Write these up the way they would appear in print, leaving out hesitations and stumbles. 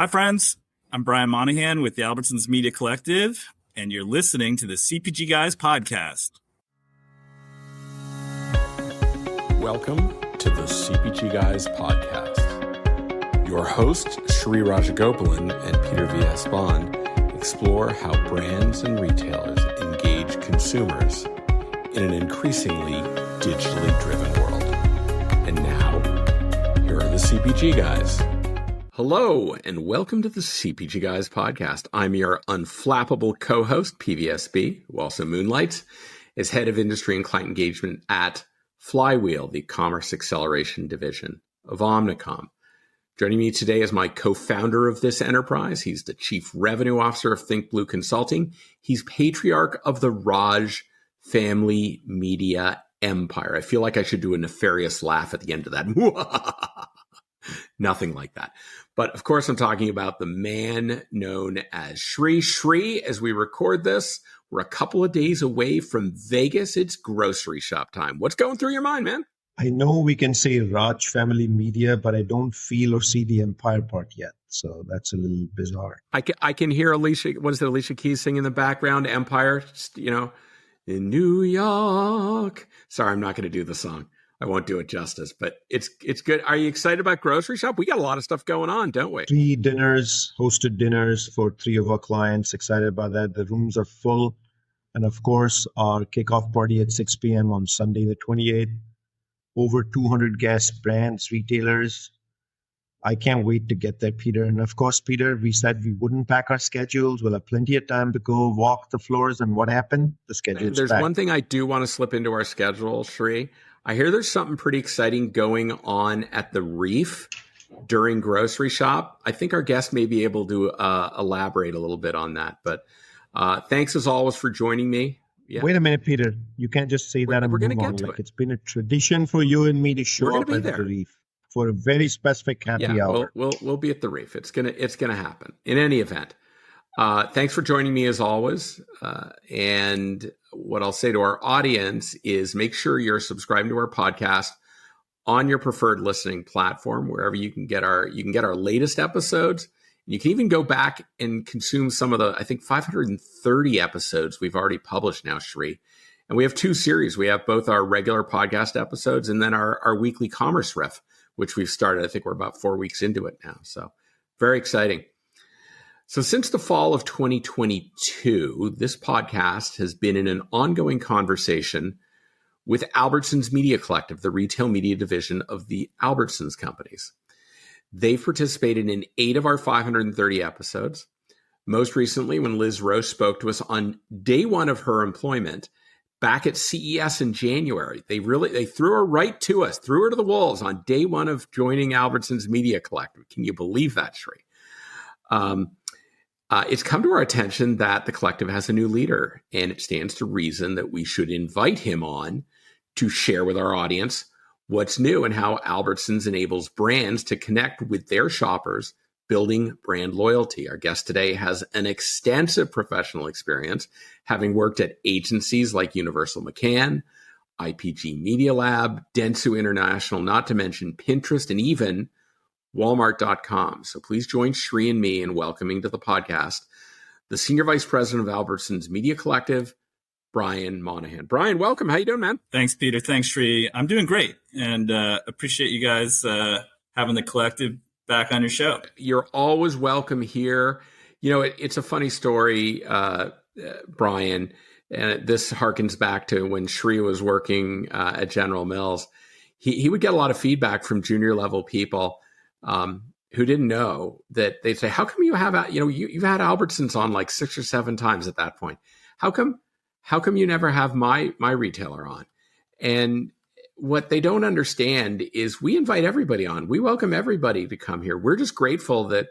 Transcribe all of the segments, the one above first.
Hi, friends. I'm Brian Monaghan with the Albertsons Media Collective, and you're listening to the CPG Guys podcast. Welcome to the CPG Guys podcast. Your hosts, Shri Rajagopalan and Peter V.S. Bond, explore how brands and retailers engage consumers in an increasingly digitally driven world. And now, here are the CPG Guys. Hello, and welcome to the CPG Guys podcast. I'm your unflappable co-host, PVSB, who also moonlights as head of industry and client engagement at Flywheel, the commerce acceleration division of Omnicom. Joining me today is my co-founder of this enterprise. He's the chief revenue officer of Think Blue Consulting. He's patriarch of the Raj family media empire. I feel like I should do a nefarious laugh at the end of that. Nothing like that. But of course, I'm talking about the man known as Shri. Shri, as we record this, we're a couple of days away from Vegas. It's grocery shop time. What's going through your mind, man? I know we can say Raj family media, but I don't feel or see the empire part yet. So that's a little bizarre. I can hear Alicia, what is it, Alicia Keys singing in the background, Empire, in New York. Sorry, I'm not going to do the song. I won't do it justice, but it's good. Are you excited about grocery shop? We got a lot of stuff going on, don't we? 3 dinners, hosted dinners for 3 of our clients. Excited about that. The rooms are full. And of course, our kickoff party at 6 p.m. on Sunday, the 28th. Over 200 guests, brands, retailers. I can't wait to get there, Peter. And of course, Peter, we said we wouldn't pack our schedules. We'll have plenty of time to go walk the floors. And what happened? The schedule's There's packed. one thing I do want to slip into our schedule, Shri. I hear there's something pretty exciting going on at the Reef during grocery shop. I think our guest may be able to elaborate a little bit on that. But thanks as always for joining me. Yeah. Wait a minute, Peter. You can't just say that and we're move gonna on. get to Like it. it's been a tradition for you and me to show up at there. the Reef for a very specific happy hour. We'll be at the Reef. It's gonna happen. In any event, thanks for joining me as always. And what I'll say to our audience is make sure you're subscribing to our podcast on your preferred listening platform, wherever you can get our latest episodes. You can even go back and consume some of the, I think, 530 episodes we've already published now, Shri. And we have 2 series. We have both our regular podcast episodes and then our weekly commerce riff, which we've started. I think we're about 4 weeks into it now. So very exciting. So since the fall of 2022, this podcast has been in an ongoing conversation with Albertsons Media Collective, the retail media division of the Albertsons Companies. They've participated in 8 of our 530 episodes. Most recently, when Liz Roche spoke to us on day 1 of her employment back at CES in January, they threw her right to us, threw her to the wolves on day 1 of joining Albertsons Media Collective. Can you believe that, Shri? It's come to our attention that the collective has a new leader, and it stands to reason that we should invite him on to share with our audience what's new and how Albertsons enables brands to connect with their shoppers, building brand loyalty. Our guest today has an extensive professional experience, having worked at agencies like Universal McCann, IPG Media Lab, Dentsu International, not to mention Pinterest, and even Walmart.com. So please join Shri and me in welcoming to the podcast the Senior Vice President of Albertsons Media Collective, Brian Monaghan. Brian, welcome. How you doing, man? Thanks, Peter. Thanks, Shri. I'm doing great and appreciate you guys having the collective back on your show. You're always welcome here. You know, it's a funny story, Brian, and this harkens back to when Shri was working at General Mills. He would get a lot of feedback from junior level people who didn't know that. They'd say, how come you have, you've had Albertsons on like 6 or 7 times at that point. How come you never have my retailer on? And what they don't understand is we invite everybody on. We welcome everybody to come here. We're just grateful that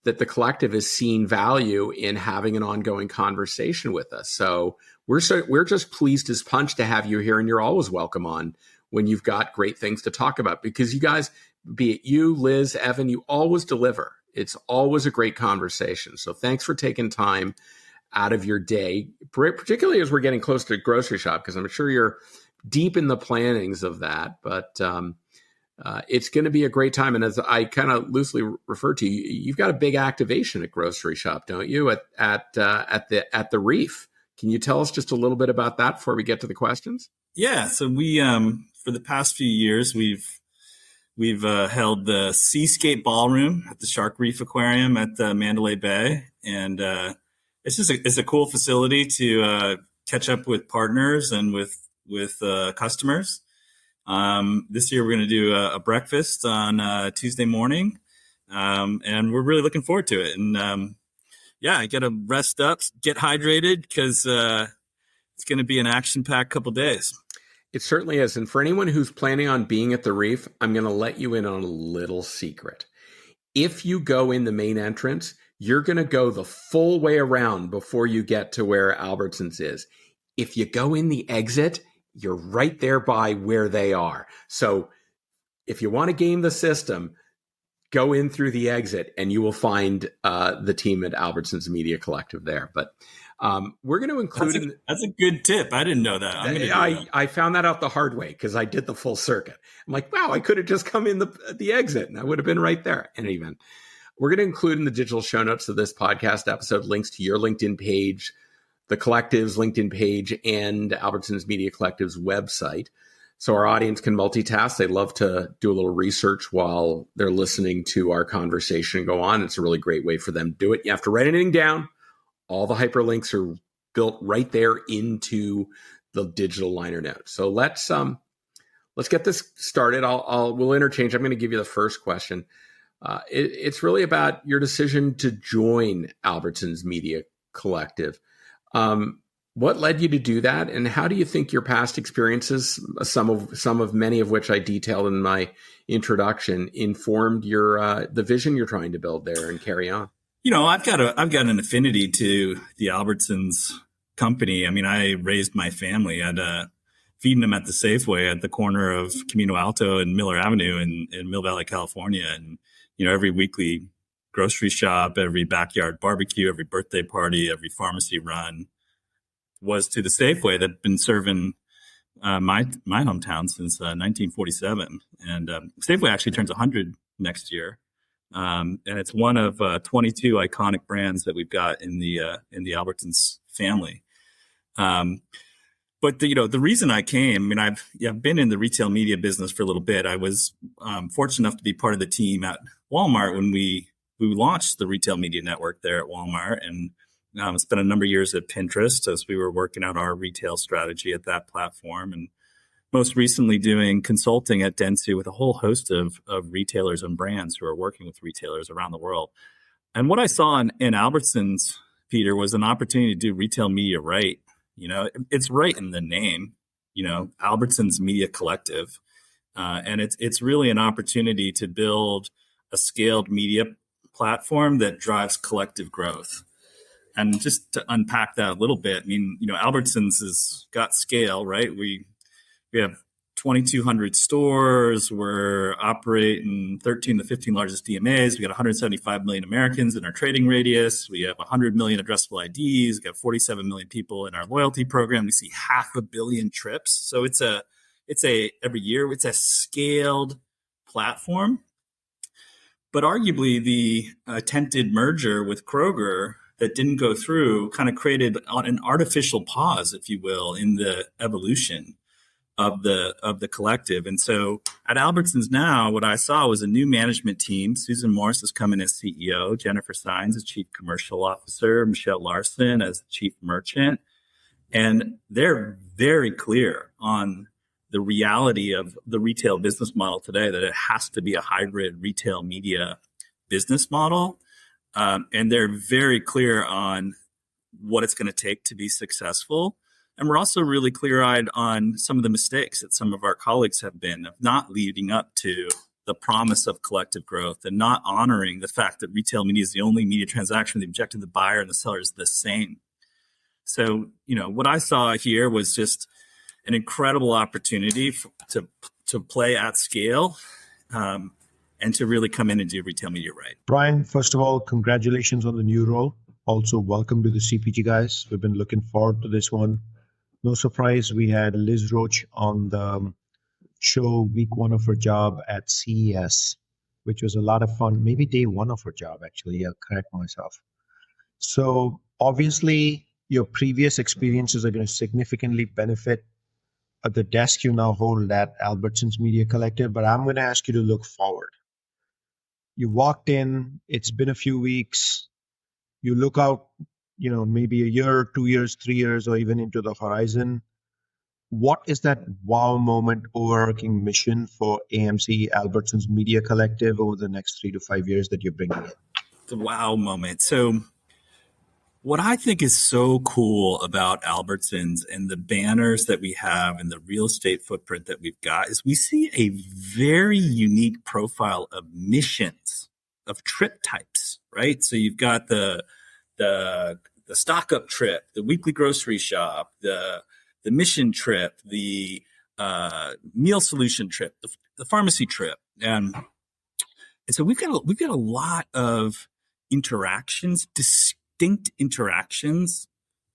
the collective has seen value in having an ongoing conversation with us. So we're just pleased as punch to have you here, and you're always welcome on when you've got great things to talk about, because you guys, be it you, Liz, Evan, you always deliver. It's always a great conversation. So thanks for taking time out of your day, particularly as we're getting close to grocery shop, because I'm sure you're deep in the plannings of that. But It's going to be a great time. And as I kind of loosely refer to, you've got a big activation at Grocery Shop, don't you? At the Reef. Can you tell us just a little bit about that before we get to the questions? Yeah. So we for the past few years we've held the Seascape Ballroom at the Shark Reef Aquarium at Mandalay Bay, and it's a cool facility to catch up with partners and with customers. This year we're going to do a breakfast on Tuesday morning, and we're really looking forward to it. And I got to rest up, get hydrated, because it's going to be an action-packed couple days. It certainly is. And for anyone who's planning on being at the Reef, I'm going to let you in on a little secret. If you go in the main entrance, you're going to go the full way around before you get to where Albertsons is. If you go in the exit, you're right there by where they are. So if you want to game the system, go in through the exit and you will find the team at Albertsons Media Collective there. But we're going to include... That's a good tip. I didn't know that. I found that out the hard way because I did the full circuit. I'm like, wow, I could have just come in the exit and I would have been right there. In any event, we're going to include in the digital show notes of this podcast episode links to your LinkedIn page, the Collective's LinkedIn page, and Albertsons Media Collective's website. So our audience can multitask. They love to do a little research while they're listening to our conversation go on. It's a really great way for them to do it. You have to write anything down. All the hyperlinks are built right there into the digital liner notes. So let's get this started. We'll interchange. I'm going to give you the first question. It's really about your decision to join Albertsons Media Collective. What led you to do that, and how do you think your past experiences, some of many of which I detailed in my introduction, informed your the vision you're trying to build there and carry on? I've got an affinity to the Albertsons company. I mean, I raised my family at feeding them at the Safeway at the corner of Camino Alto and Miller Avenue in Mill Valley, California. And, every weekly grocery shop, every backyard barbecue, every birthday party, every pharmacy run was to the Safeway that had been serving my hometown since 1947. And Safeway actually turns 100 next year. And it's one of 22 iconic brands that we've got in the Albertsons family. But the reason I came, I've been in the retail media business for a little bit. I was fortunate enough to be part of the team at Walmart when we launched the retail media network there at Walmart, and spent a number of years at Pinterest as we were working out our retail strategy at that platform, and most recently doing consulting at Dentsu with a whole host of retailers and brands who are working with retailers around the world. And what I saw in Albertsons, Peter, was an opportunity to do retail media right. It's right in the name, Albertsons Media Collective. And it's really an opportunity to build a scaled media platform that drives collective growth. And just to unpack that a little bit, Albertsons has got scale, right? We have 2,200 stores. We're operating 13 of the 15 largest DMAs. We got 175 million Americans in our trading radius. We have 100 million addressable IDs. We got 47 million people in our loyalty program. We see 500 million trips. So it's every year, it's a scaled platform. But arguably the attempted merger with Kroger that didn't go through kind of created an artificial pause, if you will, in the evolution of the collective. And so at Albertsons now, what I saw was a new management team. Susan Morris has come in as CEO, Jennifer Sines as Chief Commercial Officer, Michelle Larson as Chief Merchant. And they're very clear on the reality of the retail business model today, that it has to be a hybrid retail media business model. And they're very clear on what it's going to take to be successful. And we're also really clear-eyed on some of the mistakes that some of our colleagues have been of not leading up to the promise of collective growth and not honoring the fact that retail media is the only media transaction where the objective of the buyer and the seller is the same. So, what I saw here was just an incredible opportunity to play at scale and to really come in and do retail media right. Brian, first of all, congratulations on the new role. Also, welcome to the CPG Guys. We've been looking forward to this one. No surprise, we had Liz Roach on the show week one of her job at CES, which was a lot of fun. Maybe day one of her job, actually. I'll correct myself. So obviously, your previous experiences are going to significantly benefit the desk you now hold at Albertsons Media Collective, but I'm going to ask you to look forward. You walked in, it's been a few weeks, you look out, maybe a year, 2 years, 3 years, or even into the horizon. What is that wow moment, overarching mission for AMC, Albertsons Media Collective, over the next 3 to 5 years that you're bringing in? The wow moment. So what I think is so cool about Albertsons and the banners that we have and the real estate footprint that we've got is we see a very unique profile of missions, of trip types, right? So you've got the stock up trip, the weekly grocery shop, the mission trip, the meal solution trip, the pharmacy trip, and so we've got a lot of interactions, distinct interactions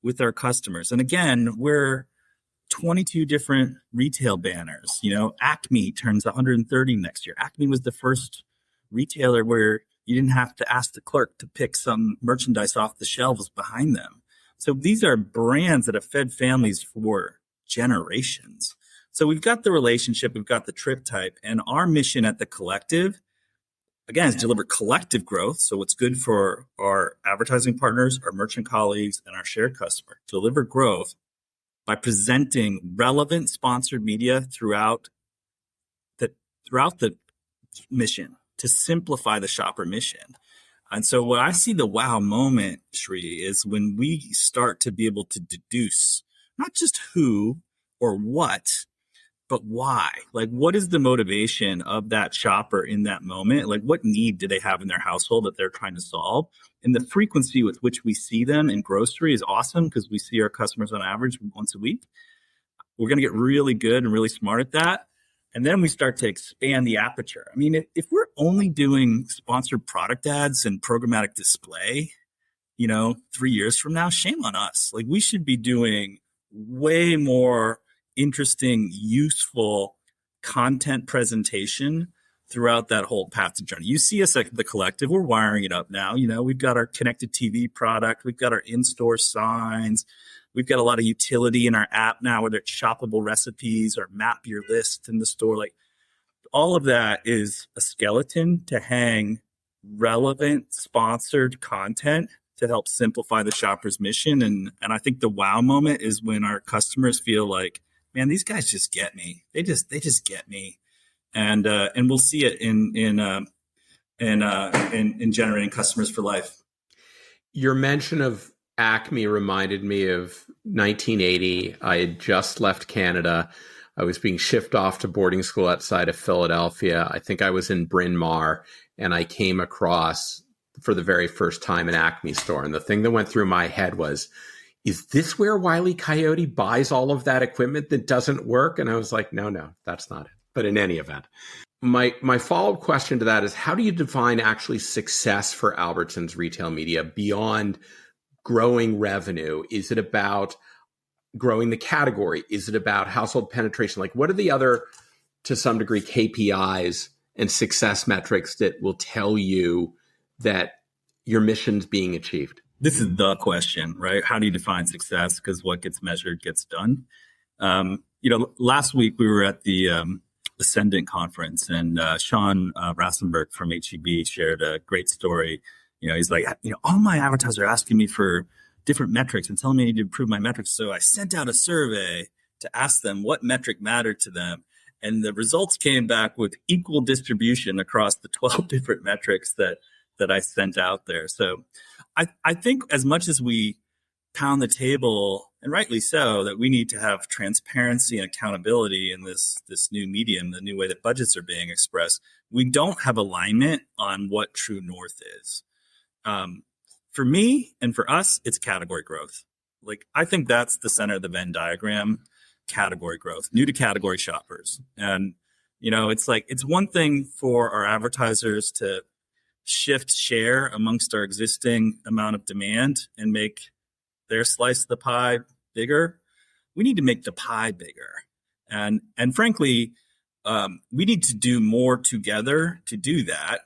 with our customers. And again, we're 22 different retail banners. Acme turns 130 next year. Acme was the first retailer where you didn't have to ask the clerk to pick some merchandise off the shelves behind them. So these are brands that have fed families for generations. So we've got the relationship, we've got the trip type, and our mission at the collective, again, is deliver collective growth. So it's good for our advertising partners, our merchant colleagues, and our shared customer to deliver growth by presenting relevant sponsored media throughout the mission to simplify the shopper mission. And so what I see the wow moment, Shri, is when we start to be able to deduce not just who or what, but why. Like, what is the motivation of that shopper in that moment? Like, what need do they have in their household that they're trying to solve? And the frequency with which we see them in grocery is awesome because we see our customers on average once a week. We're going to get really good and really smart at that. And then we start to expand the aperture. I mean, if we're only doing sponsored product ads and programmatic display, 3 years from now, shame on us. Like, we should be doing way more interesting, useful content presentation throughout that whole path to journey. You see us at the collective, we're wiring it up now. We've got our connected TV product. We've got our in-store signs. We've got a lot of utility in our app now, whether it's shoppable recipes or map your list in the store. Like, all of that is a skeleton to hang relevant sponsored content to help simplify the shopper's mission. And I think the wow moment is when our customers feel like, man, these guys just get me. They just get me. And we'll see it in generating customers for life. Your mention of Acme reminded me of 1980. I had just left Canada. I was being shipped off to boarding school outside of Philadelphia. I think I was in Bryn Mawr, and I came across for the very first time an Acme store. And the thing that went through my head was, is this where Wile E. Coyote buys all of that equipment that doesn't work? And I was like, no, that's not it. But in any event, my follow-up question to that is, how do you define actually success for Albertsons Retail Media beyond growing revenue? Is it about growing the category? Is it about household penetration? Like, what are the other, to some degree, KPIs and success metrics that will tell you that your mission's being achieved? This is the question, right? How do you define success? Because what gets measured gets done. Last week we were at the Ascendant conference, and Sean Rassenberg from HEB shared a great story. He's like, all my advertisers are asking me for different metrics and telling me I need to improve my metrics. So I sent out a survey to ask them what metric mattered to them. And the results came back with equal distribution across the 12 different metrics that I sent out there. So I think as much as we pound the table, and rightly so, that we need to have transparency and accountability in this new medium, the new way that budgets are being expressed, we don't have alignment on what true north is. For me and for us, it's category growth. Like, I think that's the center of the Venn diagram, category growth, new to category shoppers. And, it's one thing for our advertisers to shift share amongst our existing amount of demand and make their slice of the pie bigger. We need to make the pie bigger. And frankly, we need to do more together to do that.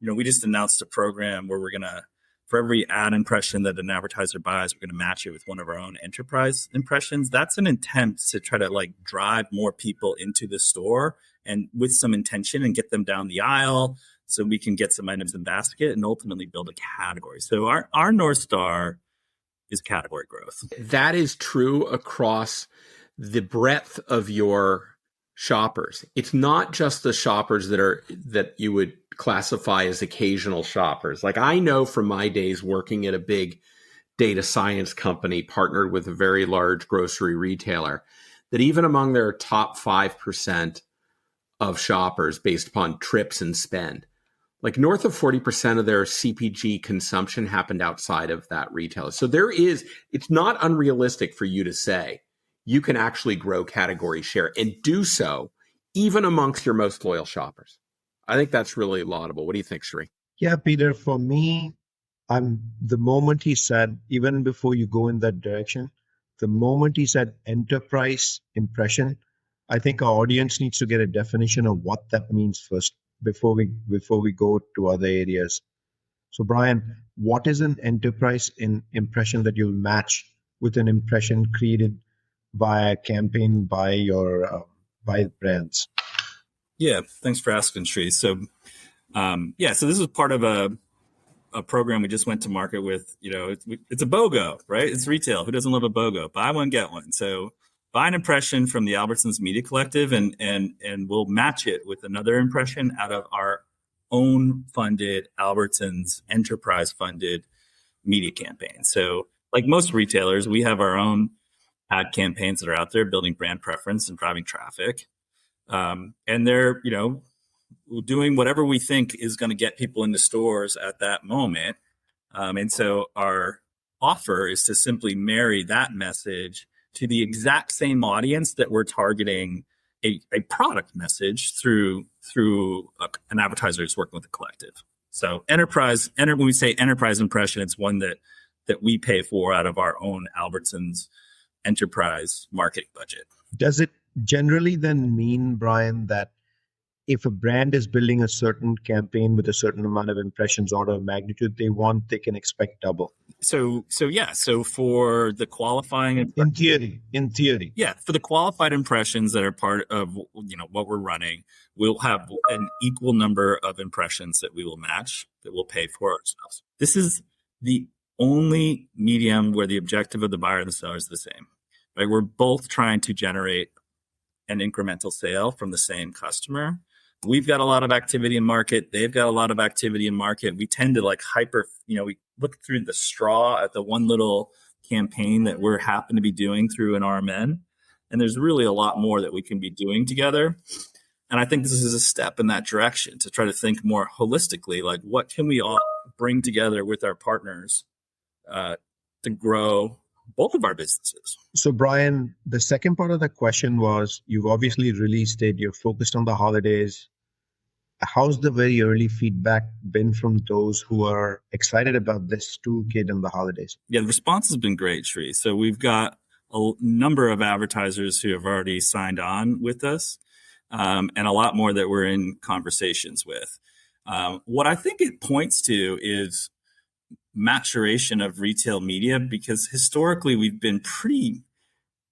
We just announced a program where we're going to, for every ad impression that an advertiser buys, we're going to match it with one of our own enterprise impressions. That's an attempt to try to drive more people into the store and with some intention and get them down the aisle so we can get some items in basket and ultimately build a category. So our North Star is category growth. That is true across the breadth of your shoppers. It's not just the shoppers that you would classify as occasional shoppers. I know from my days working at a big data science company partnered with a very large grocery retailer, that even among their top 5% of shoppers based upon trips and spend, north of 40% of their CPG consumption happened outside of that retailer. So it's not unrealistic for you to say you can actually grow category share and do so even amongst your most loyal shoppers. I think that's really laudable. What do you think, Sri? Yeah, Peter, for me, the moment he said, even before you go in that direction, the moment he said enterprise impression, I think our audience needs to get a definition of what that means first before we go to other areas. So Brian, what is an enterprise impression that you'll match with an impression created by a campaign by your by brands? Yeah, thanks for asking, Sri. So, so this is part of a program we just went to market with. It's a BOGO, right? It's retail. Who doesn't love a BOGO? Buy one, get one. So buy an impression from the Albertsons Media Collective, and we'll match it with another impression out of our own funded Albertsons enterprise funded media campaign. So like most retailers, we have our own ad campaigns that are out there building brand preference and driving traffic. And they're, doing whatever we think is going to get people into stores at that moment. And so our offer is to simply marry that message to the exact same audience that we're targeting a product message through an advertiser who's working with a collective. So when we say enterprise impression, it's one that we pay for out of our own Albertsons enterprise marketing budget. Does it generally then mean, Brian, that if a brand is building a certain campaign with a certain amount of impressions order of magnitude they can expect double? So for the qualifying in theory, yeah, for the qualified impressions that are part of what we're running, we'll have an equal number of impressions that we will match that we'll pay for ourselves. This is the only medium where the objective of the buyer and the seller is the same, right? We're both trying to generate an incremental sale from the same customer. We've got a lot of activity in market. They've got a lot of activity in market. We tend to we look through the straw at the one little campaign that we're happen to be doing through an RMN. And there's really a lot more that we can be doing together. And I think this is a step in that direction to try to think more holistically, like what can we all bring together with our partners to grow both of our businesses. So Brian, the second part of the question was, you've obviously released it, you're focused on the holidays. How's the very early feedback been from those who are excited about this toolkit in the holidays? Yeah, the response has been great, Sri. So we've got a number of advertisers who have already signed on with us, and a lot more that we're in conversations with. What I think it points to is maturation of retail media, because historically we've been pretty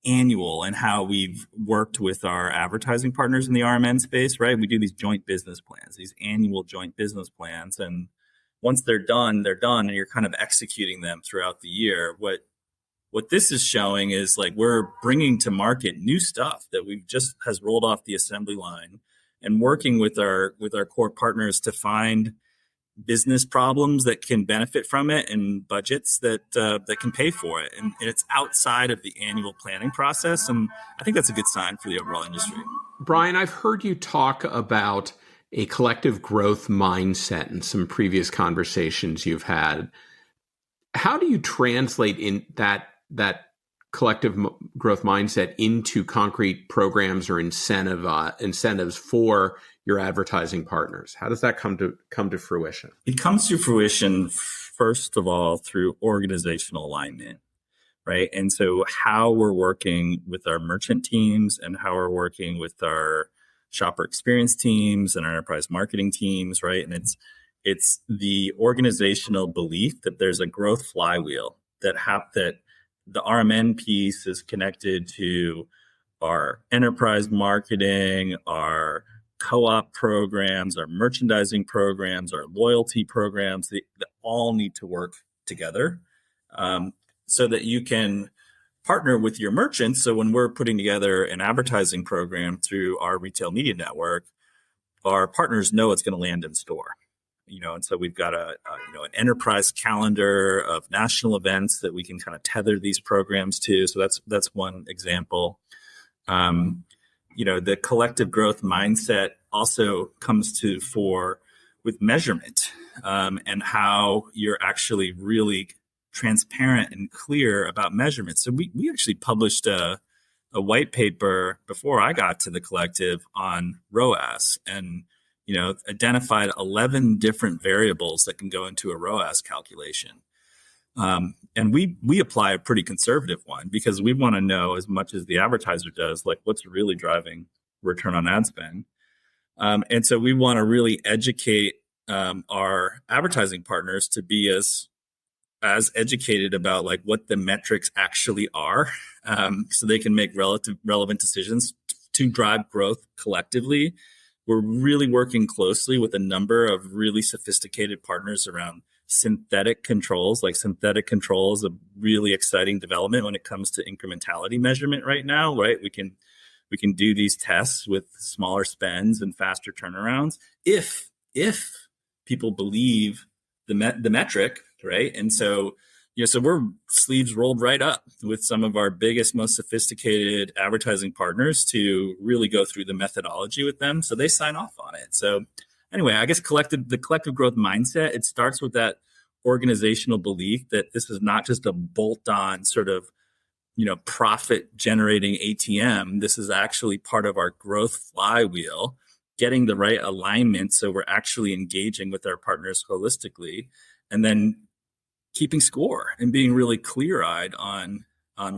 annual in how we've worked with our advertising partners in the RMN space, right? We do these joint business plans, these annual joint business plans. And once they're done, and you're kind of executing them throughout the year. What this is showing is we're bringing to market new stuff that we've just has rolled off the assembly line, and working with our core partners to find business problems that can benefit from it and budgets that can pay for it. And it's outside of the annual planning process. And I think that's a good sign for the overall industry. Brian, I've heard you talk about a collective growth mindset in some previous conversations you've had. How do you translate in that collective growth mindset into concrete programs or incentives for your advertising partners? How does that come to fruition? It comes to fruition, first of all, through organizational alignment, right? And so how we're working with our merchant teams and how we're working with our shopper experience teams and our enterprise marketing teams, right? And it's the organizational belief that there's a growth flywheel that the RMN piece is connected to our enterprise marketing, our co-op programs, our merchandising programs, our loyalty programs. They all need to work together so that you can partner with your merchants. So when we're putting together an advertising program through our retail media network, our partners know it's going to land in store. And so we've got an enterprise calendar of national events that we can kind of tether these programs to. So that's one example. The collective growth mindset also comes to fore with measurement and how you're actually really transparent and clear about measurement. So we actually published a white paper before I got to the collective on ROAS and identified 11 different variables that can go into a ROAS calculation. And we apply a pretty conservative one because we want to know as much as the advertiser does, like what's really driving return on ad spend. And so we want to really educate our advertising partners to be as educated about like what the metrics actually are, so they can make relevant decisions to drive growth collectively. We're really working closely with a number of really sophisticated partners around synthetic controls. Like synthetic controls, a really exciting development when it comes to incrementality measurement right now, right? We can do these tests with smaller spends and faster turnarounds if people believe the metric, right? And so so we're sleeves rolled right up with some of our biggest, most sophisticated advertising partners to really go through the methodology with them. So they sign off on it. So anyway, I guess the collective growth mindset, it starts with that organizational belief that this is not just a bolt-on sort of, profit generating ATM. This is actually part of our growth flywheel, getting the right alignment. So we're actually engaging with our partners holistically and then keeping score and being really clear-eyed on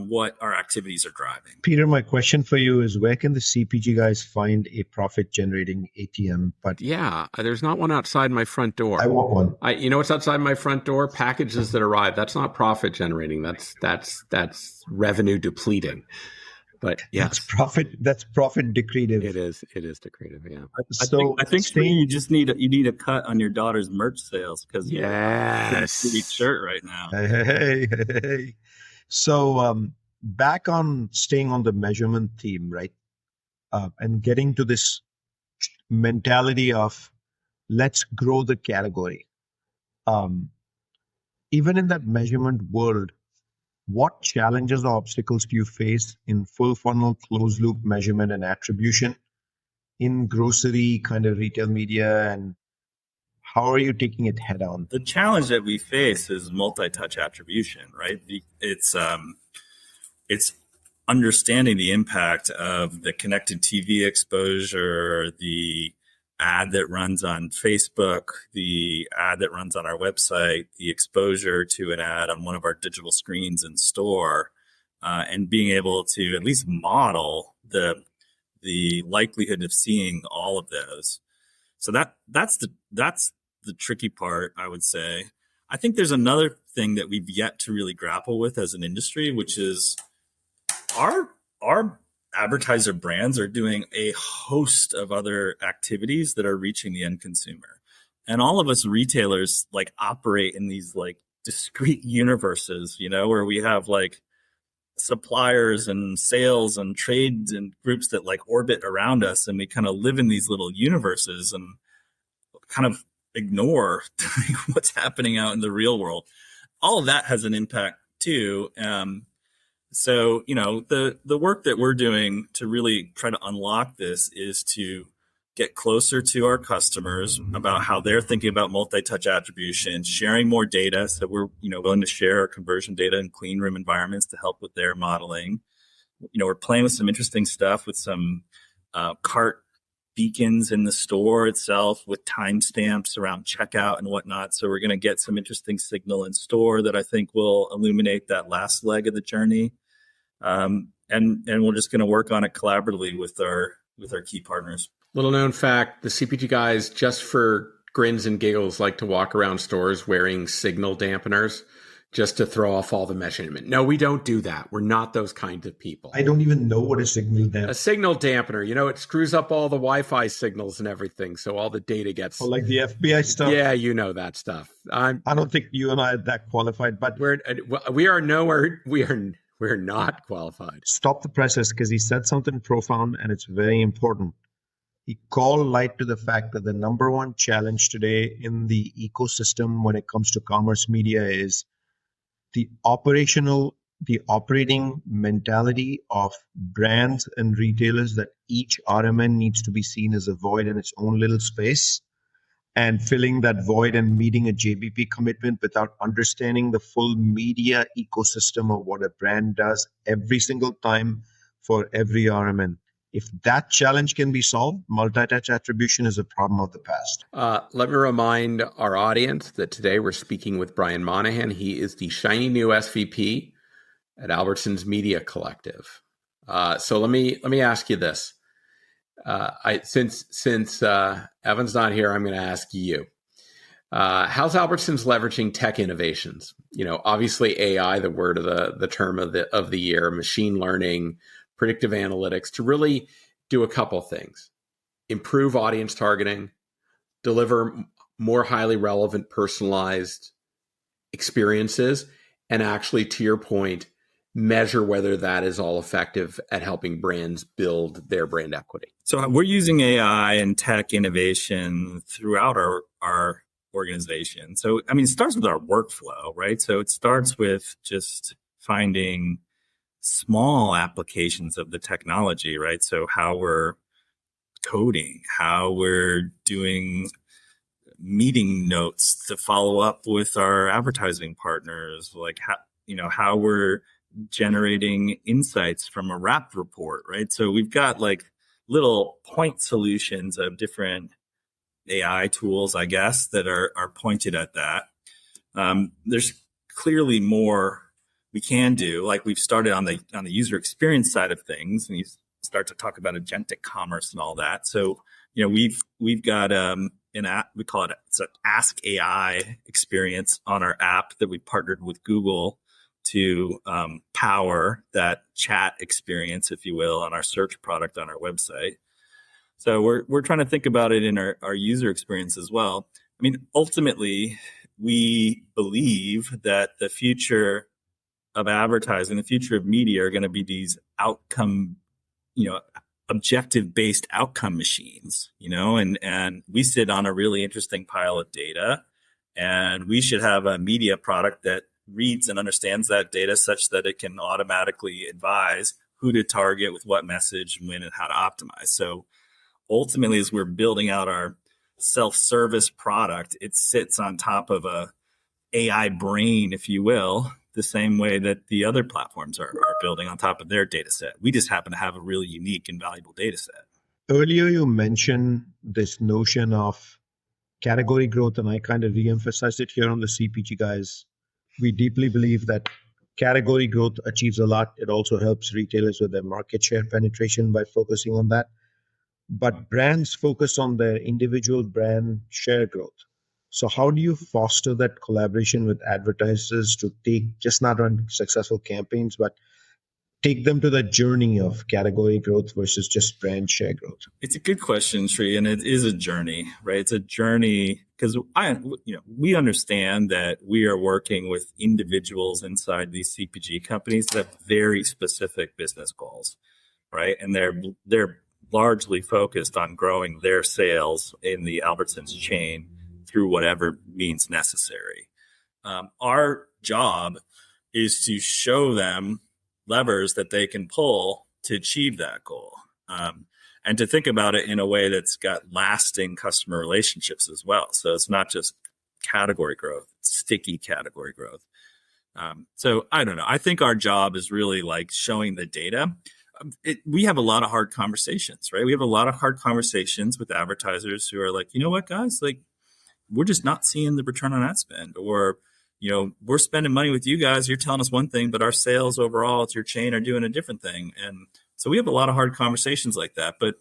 what our activities are driving. Peter, my question for you is, where can the CPG guys find a profit-generating ATM? But yeah, there's not one outside my front door. I want one. You know what's outside my front door? Packages that arrive. That's not profit-generating. That's revenue depleting. But yes, that's profit decretive. It is decretive. Yeah. I think you just need a cut on your daughter's merch sales because yes, you're a shirt right now. Hey. So back on staying on the measurement theme, right? And getting to this mentality of let's grow the category. Even in that measurement world, what challenges or obstacles do you face in full funnel, closed loop measurement and attribution in grocery kind of retail media, and how are you taking it head on? The challenge that we face is multi-touch attribution, right? It's understanding the impact of the connected TV exposure, the ad that runs on Facebook, the ad that runs on our website, the exposure to an ad on one of our digital screens in store, and being able to at least model the likelihood of seeing all of those. So that's the tricky part, I would say. I think there's another thing that we've yet to really grapple with as an industry, which is our advertiser brands are doing a host of other activities that are reaching the end consumer. And all of us retailers like operate in these like discrete universes, where we have like suppliers and sales and trades and groups that like orbit around us. And we kind of live in these little universes and kind of ignore what's happening out in the real world. All of that has an impact too. So, the work that we're doing to really try to unlock this is to get closer to our customers about how they're thinking about multi-touch attribution, sharing more data. So we're, willing to share our conversion data in clean room environments to help with their modeling. We're playing with some interesting stuff with some cart beacons in the store itself with timestamps around checkout and whatnot. So we're going to get some interesting signal in store that I think will illuminate that last leg of the journey. And we're just going to work on it collaboratively with our key partners. Little known fact, the CPG guys, just for grins and giggles, like to walk around stores wearing signal dampeners just to throw off all the measurement. No, we don't do that. We're not those kind of people. I don't even know what a signal dampener. A signal dampener, it screws up all the Wi-Fi signals and everything, so all the data gets. Oh, like the FBI stuff. Yeah, you know that stuff. I don't think you and I are that qualified, but we're not qualified. Stop the presses, because he said something profound and it's very important. He called light to the fact that the number one challenge today in the ecosystem when it comes to commerce media is the operating mentality of brands and retailers, that each RMN needs to be seen as a void in its own little space, and filling that void and meeting a JBP commitment without understanding the full media ecosystem of what a brand does every single time for every RMN. If that challenge can be solved, multi-touch attribution is a problem of the past. Let me remind our audience that today we're speaking with Brian Monaghan. He is the shiny new SVP at Albertsons Media Collective. So let me ask you this. Since Evan's not here, I'm going to ask you. How's Albertsons leveraging tech innovations? Obviously AI, the word of the term of the year, machine learning, predictive analytics, to really do a couple things: improve audience targeting, deliver more highly relevant, personalized experiences, and actually, to your point, measure whether that is all effective at helping brands build their brand equity. So we're using AI and tech innovation throughout our organization. So, it starts with our workflow, right? So it starts with just finding small applications of the technology, right? So how we're coding, how we're doing meeting notes to follow up with our advertising partners, like how we're generating insights from a wrap report, right? So we've got like little point solutions of different AI tools, I guess, that are pointed at that. There's clearly more we can do. Like we've started on the user experience side of things, and you start to talk about agentic commerce and all that. So we've got an app, we call it's an Ask AI experience on our app that we partnered with Google to power that chat experience, if you will, on our search product on our website. So we're trying to think about it in our user experience as well. Ultimately, we believe that the future of advertising, the future of media are going to be these outcome, objective-based outcome machines, and we sit on a really interesting pile of data, and we should have a media product that reads and understands that data such that it can automatically advise who to target with what message, when, and how to optimize. So ultimately, as we're building out our self-service product, it sits on top of a AI brain, if you will, the same way that the other platforms are building on top of their data set. We just happen to have a really unique and valuable data set. Earlier, you mentioned this notion of category growth, and I kind of re-emphasized it here on the CPG Guys. We deeply believe that category growth achieves a lot. It also helps retailers with their market share penetration by focusing on that. But brands focus on their individual brand share growth. So how do you foster that collaboration with advertisers to take, just not run successful campaigns, but take them to the journey of category growth versus just brand share growth? It's a good question, Sri, and it is a journey, right? It's a journey because we understand that we are working with individuals inside these CPG companies that have very specific business goals, right? And they're largely focused on growing their sales in the Albertsons chain through whatever means necessary. Our job is to show them levers that they can pull to achieve that goal, and to think about it in a way that's got lasting customer relationships as well. So it's not just category growth, it's sticky category growth. So I don't know. I think our job is really like showing the data. we have a lot of hard conversations, right? We have a lot of hard conversations with advertisers who are like, you know what, guys, like we're just not seeing the return on ad spend, or, we're spending money with you guys. You're telling us one thing, but our sales overall at your chain are doing a different thing. And so we have a lot of hard conversations like that. But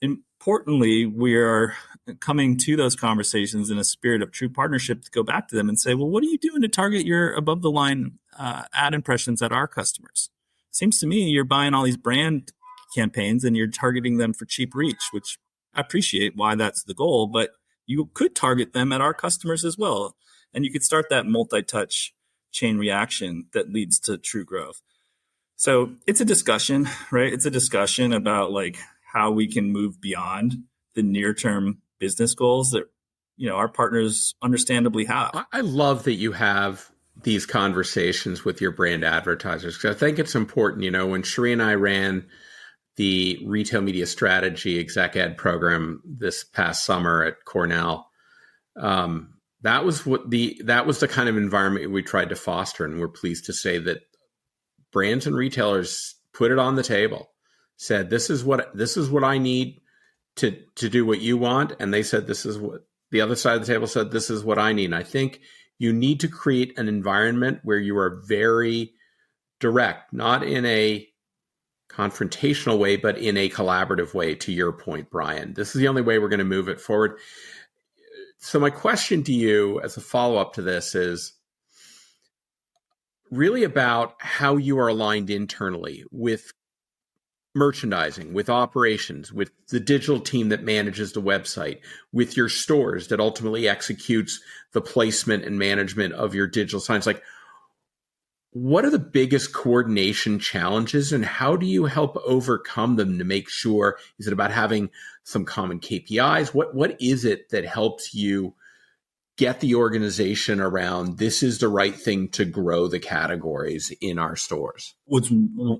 importantly, we are coming to those conversations in a spirit of true partnership to go back to them and say, well, what are you doing to target your above the line ad impressions at our customers? Seems to me you're buying all these brand campaigns and you're targeting them for cheap reach, which I appreciate why that's the goal, but you could target them at our customers as well. And you could start that multi-touch chain reaction that leads to true growth. So it's a discussion, right? It's a discussion about like how we can move beyond the near-term business goals that, our partners understandably have. I love that you have these conversations with your brand advertisers, because I think it's important. When Sheree and I ran the retail media strategy exec ed program this past summer at Cornell, that was the kind of environment we tried to foster, and we're pleased to say that brands and retailers put it on the table, said this is what I need to do what you want, and they said this is what the other side of the table said, this is what I need. And I think you need to create an environment where you are very direct, not in a confrontational way, but in a collaborative way. To your point, Brian, this is the only way we're going to move it forward. So my question to you as a follow-up to this is really about how you are aligned internally with merchandising, with operations, with the digital team that manages the website, with your stores that ultimately executes the placement and management of your digital signs. Like, what are the biggest coordination challenges, and how do you help overcome them to make sure? Is it about having some common KPIs? What is it that helps you get the organization around this is the right thing to grow the categories in our stores? What's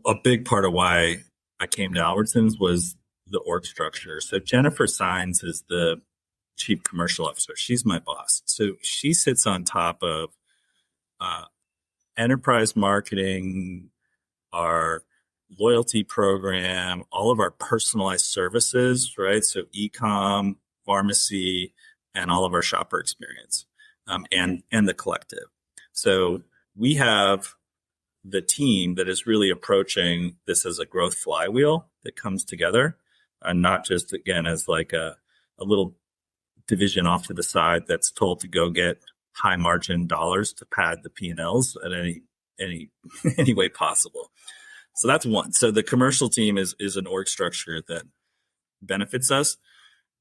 a big part of why I came to Albertsons was the org structure. So Jennifer Sines is the chief commercial officer. She's my boss. So she sits on top of enterprise marketing, our loyalty program, all of our personalized services, right? So e-com, pharmacy, and all of our shopper experience, and the collective. So we have the team that is really approaching this as a growth flywheel that comes together, and not just, again, as like a little division off to the side that's told to go get high margin dollars to pad the P&Ls at any way possible. So that's one. So the commercial team is an org structure that benefits us.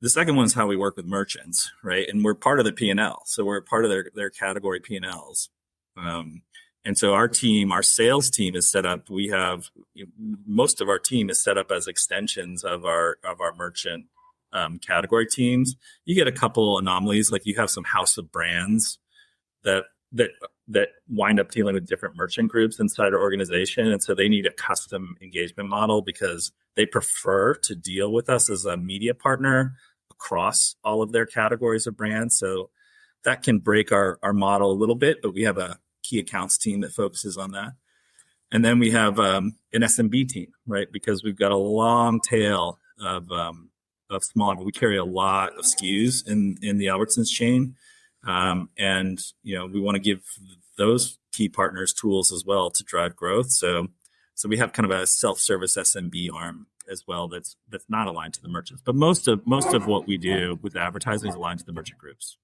The second one is how we work with merchants, right? And we're part of the P&L. So we're part of their category P&Ls. And so our sales team is set up. We have most of our team is set up as extensions of our merchant category teams. You get a couple anomalies, like you have some house of brands that wind up dealing with different merchant groups inside our organization. And so they need a custom engagement model because they prefer to deal with us as a media partner across all of their categories of brands. So that can break our model a little bit, but we have a key accounts team that focuses on that. And then we have an SMB team, right? Because we've got a long tail of small, we carry a lot of SKUs in the Albertsons chain. And, we want to give those key partners tools as well to drive growth. So we have kind of a self-service SMB arm as well that's not aligned to the merchants. But most of what we do with advertising is aligned to the merchant groups.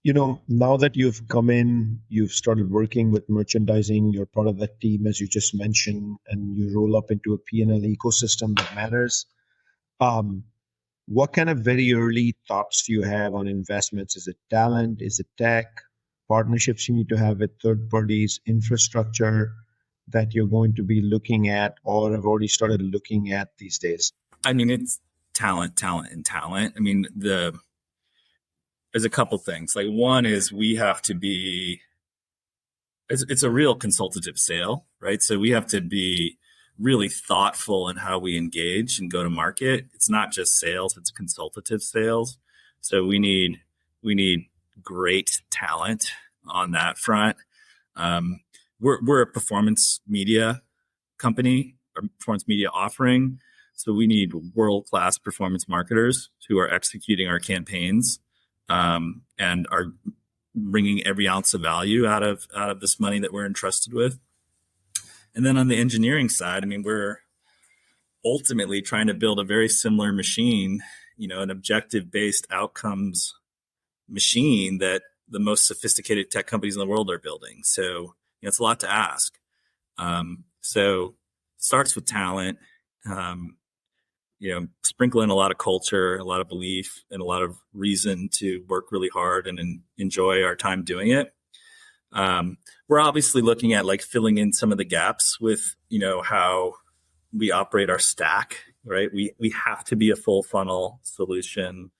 Now that you've come in, you've started working with merchandising, you're part of that team, as you just mentioned, and you roll up into a P&L ecosystem that matters. What kind of very early thoughts do you have on investments? Is it talent? Is it tech? Partnerships you need to have with third parties, infrastructure that you're going to be looking at or have already started looking at these days? I mean, it's talent. I mean, there's a couple things. Like, one is we have to be, it's a real consultative sale, right? So we have to be really thoughtful in how we engage and go to market. It's not just sales, it's consultative sales. So we need great talent on that front. We're a performance media company. performance media offering. So we need world-class performance marketers who are executing our campaigns and are bringing every ounce of value out of this money that we're entrusted with. And then on the engineering side, I mean, we're ultimately trying to build a very similar machine, an objective-based outcomes machine that the most sophisticated tech companies in the world are building. So it's a lot to ask. So it starts with talent, sprinkle in a lot of culture, a lot of belief, and a lot of reason to work really hard and enjoy our time doing it. We're obviously looking at like filling in some of the gaps with, how we operate our stack, right? We have to be a full funnel solution.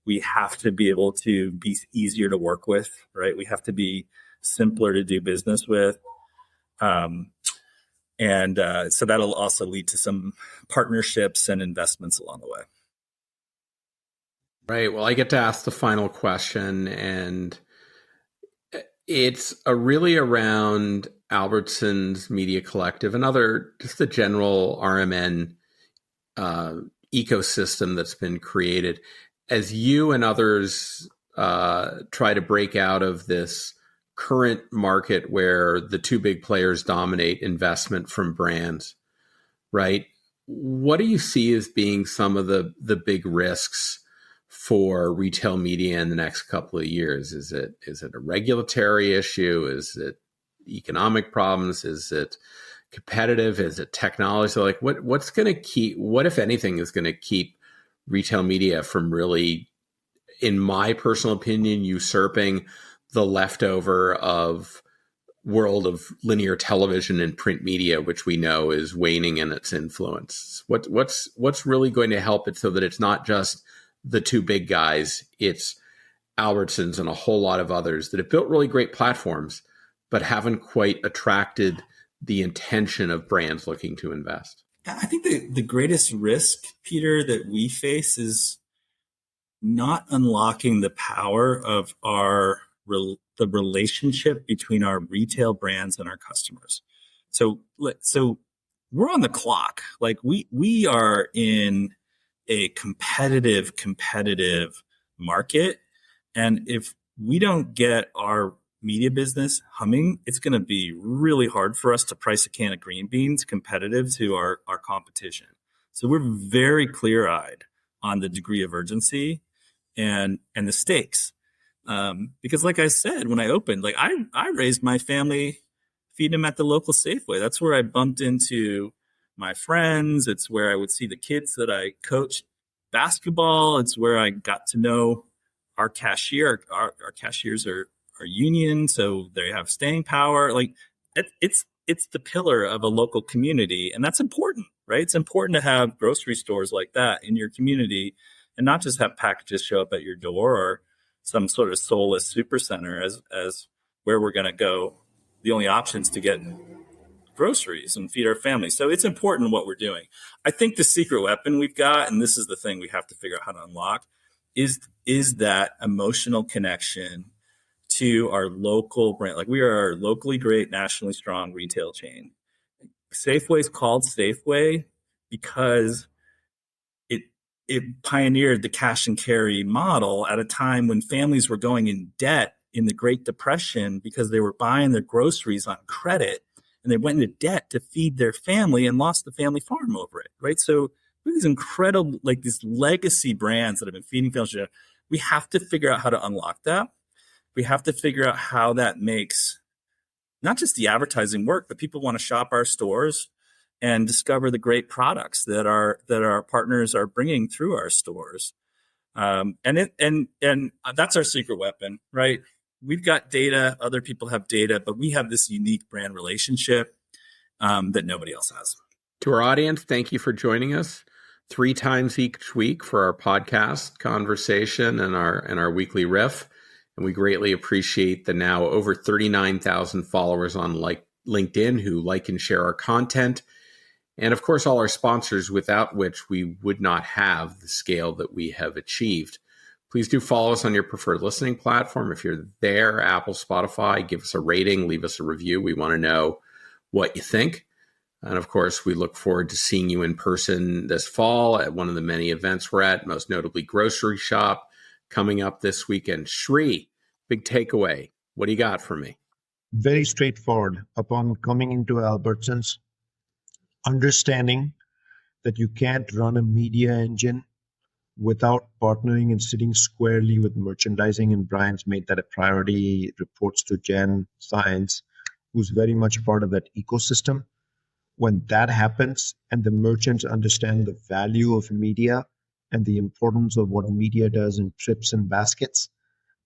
We have to be able to be easier to work with, right? We have to be simpler to do business with. So that'll also lead to some partnerships and investments along the way. Right. Well, I get to ask the final question, and it's really around Albertsons Media Collective and just the general RMN ecosystem that's been created. As you and others try to break out of this current market where the two big players dominate investment from brands, right? What do you see as being some of the big risks for retail media in the next couple of years? Is it a regulatory issue? Is it economic problems? Is it competitive? Is it technology? So like what if anything is going to keep retail media from really, in my personal opinion, usurping the leftover of world of linear television and print media, which we know is waning in its influence? What's really going to help it so that it's not just the two big guys, it's Albertsons and a whole lot of others that have built really great platforms, but haven't quite attracted the intention of brands looking to invest? I think the greatest risk, Peter, that we face is not unlocking the power of the relationship between our retail brands and our customers. So we're on the clock. Like we are in a competitive market. And if we don't get our media business humming, it's going to be really hard for us to price a can of green beans competitive to our competition. So we're very clear-eyed on the degree of urgency and the stakes. Because like I said, when I opened, like I raised my family, feeding them at the local Safeway. That's where I bumped into my friends. It's where I would see the kids that I coached basketball. It's where I got to know our cashier. Our cashiers are union, so they have staying power. Like it's the pillar of a local community, and that's important, right? It's important to have grocery stores like that in your community, and not just have packages show up at your door or some sort of soulless supercenter as where we're going to go. The only options to get groceries and feed our families. So it's important what we're doing. I think the secret weapon we've got, and this is the thing we have to figure out how to unlock, is that emotional connection to our local brand. Like we are a locally great, nationally strong retail chain. Safeway is called Safeway because it pioneered the cash and carry model at a time when families were going in debt in the Great Depression because they were buying their groceries on credit, and they went into debt to feed their family and lost the family farm over it, right? So we have these incredible, like these legacy brands that have been feeding families. We have to figure out how to unlock that. We have to figure out how that makes not just the advertising work, but people want to shop our stores and discover the great products that our partners are bringing through our stores. And that's our secret weapon, right? We've got data, other people have data, but we have this unique brand relationship that nobody else has. To our audience, thank you for joining us 3 times each week for our podcast conversation and our weekly riff. And we greatly appreciate the now over 39,000 followers on LinkedIn who like and share our content. And of course, all our sponsors, without which we would not have the scale that we have achieved. Please do follow us on your preferred listening platform. If you're there, Apple, Spotify, give us a rating, leave us a review. We want to know what you think. And of course, we look forward to seeing you in person this fall at one of the many events we're at, most notably Grocery Shop, coming up this weekend. Shri, big takeaway. What do you got for me? Very straightforward. Upon coming into Albertsons, understanding that you can't run a media engine without partnering and sitting squarely with merchandising, and Brian's made that a priority, reports to Jen Science, who's very much part of that ecosystem. When that happens and the merchants understand the value of media and the importance of what media does in trips and baskets,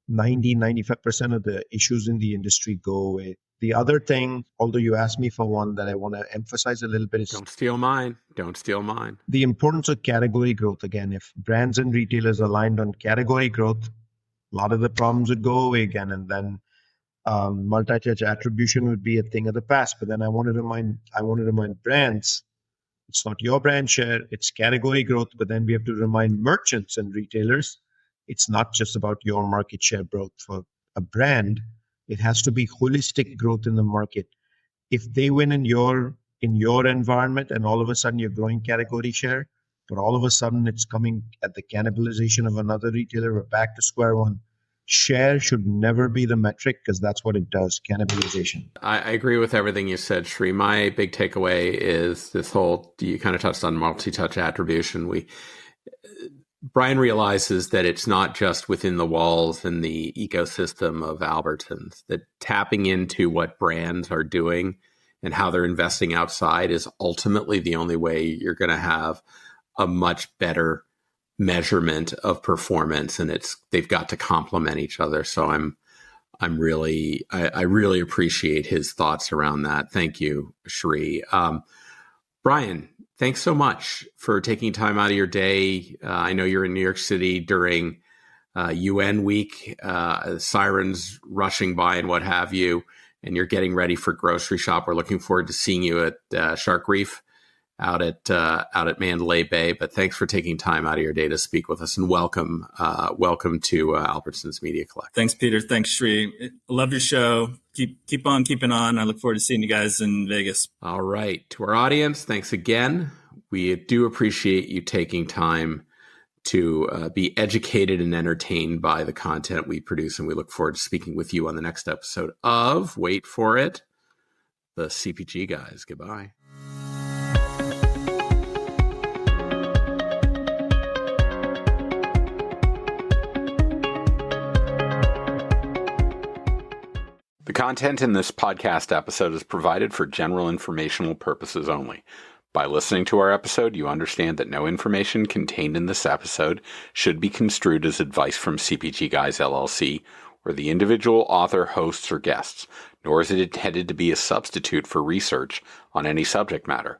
95% of the issues in the industry go away. The other thing, although you asked me for one that I want to emphasize a little bit, is Don't steal mine. Don't steal mine. the importance of category growth. Again, if brands and retailers aligned on category growth, a lot of the problems would go away again, and then multi-touch attribution would be a thing of the past. But then I want to remind brands, it's not your brand share, it's category growth. But then we have to remind merchants and retailers, it's not just about your market share growth. For a brand, it has to be holistic growth in the market. If they win in your environment and all of a sudden you're growing category share, but all of a sudden it's coming at the cannibalization of another retailer, we're back to square one. Share should never be the metric, because that's what it does, cannibalization. I agree with everything you said, Shri. My big takeaway is this whole, you kind of touched on multi-touch attribution. Brian realizes that it's not just within the walls and the ecosystem of Albertsons, that tapping into what brands are doing and how they're investing outside is ultimately the only way you're going to have a much better measurement of performance, and they've got to complement each other. So I really appreciate his thoughts around that. Thank you, Shri. Brian, thanks so much for taking time out of your day. I know you're in New York City during UN week, sirens rushing by and what have you, and you're getting ready for Grocery Shop. We're looking forward to seeing you at Shark Reef out at Mandalay Bay. But thanks for taking time out of your day to speak with us, and welcome to Albertsons Media Collective. Thanks, Peter. Thanks, Shri. Love your show. Keep on keeping on. I look forward to seeing you guys in Vegas. All right. To our audience, thanks again. We do appreciate you taking time to be educated and entertained by the content we produce, and we look forward to speaking with you on the next episode of, wait for it, the CPG Guys. Goodbye. The content in this podcast episode is provided for general informational purposes only. By listening to our episode, you understand that no information contained in this episode should be construed as advice from CPG Guys LLC or the individual author, hosts, or guests, nor is it intended to be a substitute for research on any subject matter.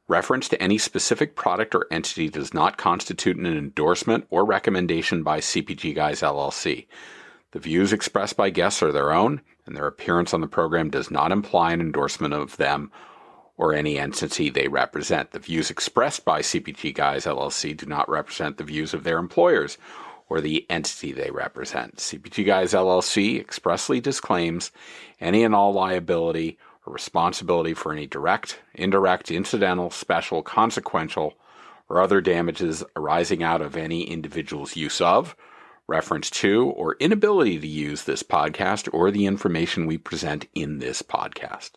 Reference to any specific product or entity does not constitute an endorsement or recommendation by CPG Guys LLC. The views expressed by guests are their own, and their appearance on the program does not imply an endorsement of them or any entity they represent. The views expressed by CPG Guys LLC do not represent the views of their employers or the entity they represent. CPG Guys LLC expressly disclaims any and all liability or responsibility for any direct, indirect, incidental, special, consequential, or other damages arising out of any individual's use of, reference to, or inability to use this podcast or the information we present in this podcast.